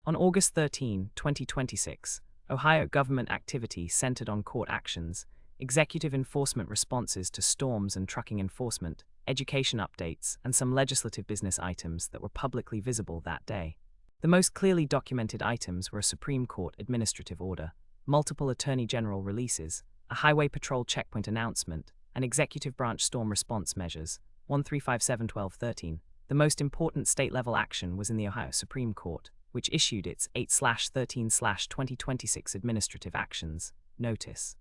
On August 13, 2026, Ohio government activity centered on court actions, executive enforcement responses to storms and trucking enforcement, education updates, and some legislative business items that were publicly visible that day. The most clearly documented items were a Supreme Court administrative order, multiple Attorney General releases, a Highway Patrol checkpoint announcement, and executive branch storm response measures, 1357-1213. The most important state-level action was in the Ohio Supreme Court, which issued its 8/13/2026 Administrative Actions Notice.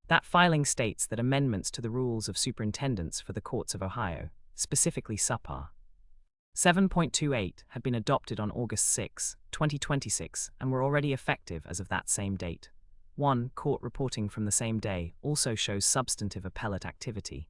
That filing states that amendments to the rules of superintendents for the courts of Ohio, specifically SUPR 7.28, had been adopted on August 6, 2026, and were already effective as of that same date. 1. Court reporting from the same day also shows substantive appellate activity.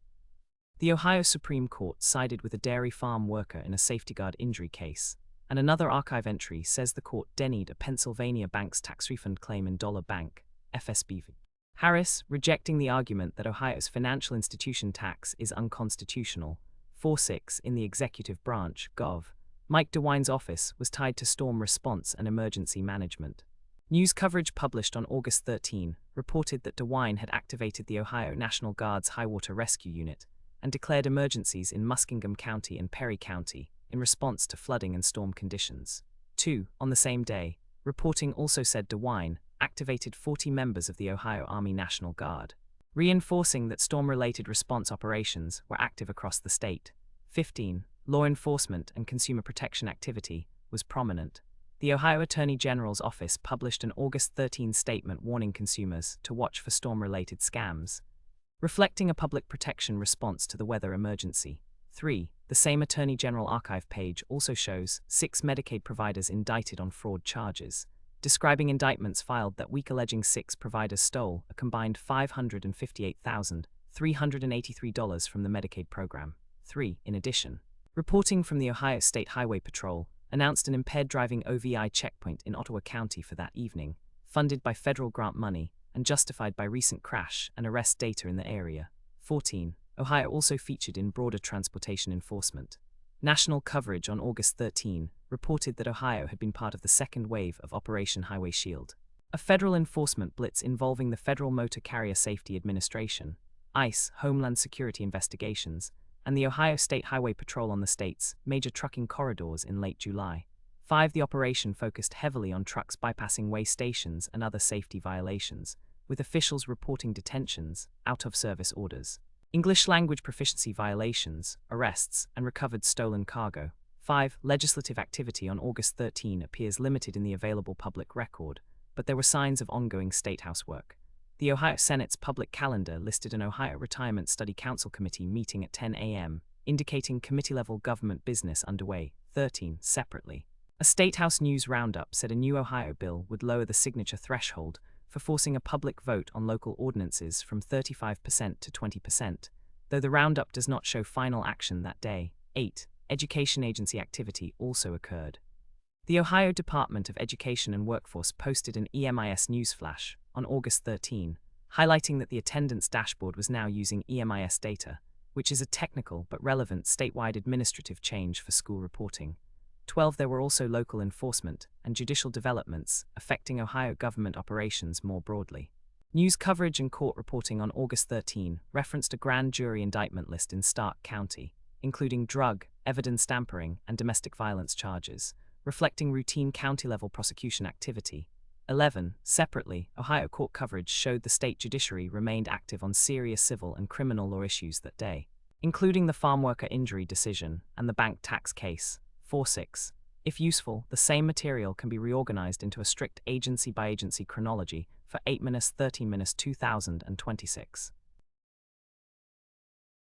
The Ohio Supreme Court sided with a dairy farm worker in a safety guard injury case, and another archive entry says the court denied a Pennsylvania bank's tax refund claim in Dollar Bank, FSBV. Harris, rejecting the argument that Ohio's financial institution tax is unconstitutional. 4-6 in the executive branch, Gov. Mike DeWine's office was tied to storm response and emergency management. News coverage published on August 13 reported that DeWine had activated the Ohio National Guard's High Water Rescue Unit and declared emergencies in Muskingum County and Perry County in response to flooding and storm conditions. 2. On the same day, reporting also said DeWine activated 40 members of the Ohio Army National Guard, reinforcing that storm-related response operations were active across the state. 15. Law enforcement and consumer protection activity was prominent. The Ohio Attorney General's office published an August 13 statement warning consumers to watch for storm-related scams, reflecting a public protection response to the weather emergency. 3. The same Attorney General archive page also shows 6 Medicaid providers indicted on fraud charges, describing indictments filed that week alleging 6 providers stole a combined $558,383 from the Medicaid program. 3. In addition, reporting from the Ohio State Highway Patrol announced an impaired driving OVI checkpoint in Ottawa County for that evening, funded by federal grant money and justified by recent crash and arrest data in the area. 14. Ohio also featured in broader transportation enforcement. National coverage on August 13 reported that Ohio had been part of the second wave of Operation Highway Shield, a federal enforcement blitz involving the Federal Motor Carrier Safety Administration, ICE, Homeland Security Investigations, and the Ohio State Highway Patrol on the state's major trucking corridors in late July. 5. The operation focused heavily on trucks bypassing way stations and other safety violations, with officials reporting detentions, out-of-service orders, English language proficiency violations, arrests, and recovered stolen cargo. 5. Legislative activity on August 13 appears limited in the available public record, but there were signs of ongoing statehouse work. The Ohio Senate's public calendar listed an Ohio Retirement Study Council committee meeting at 10 a.m., indicating committee-level government business underway. 13. Separately, a Statehouse News roundup said a new Ohio bill would lower the signature threshold for forcing a public vote on local ordinances from 35% to 20%, though the roundup does not show final action that day. 8. Education agency activity also occurred. The Ohio Department of Education and Workforce posted an EMIS newsflash on August 13, highlighting that the attendance dashboard was now using EMIS data, which is a technical but relevant statewide administrative change for school reporting. 12. There were also local enforcement and judicial developments affecting Ohio government operations more broadly. News coverage and court reporting on August 13 referenced a grand jury indictment list in Stark County, including drug, evidence tampering, and domestic violence charges, reflecting routine county-level prosecution activity. 11. Separately, Ohio court coverage showed the state judiciary remained active on serious civil and criminal law issues that day, including the farm worker injury decision and the bank tax case. 4-6. If useful, the same material can be reorganized into a strict agency-by-agency chronology for 8-13-2026.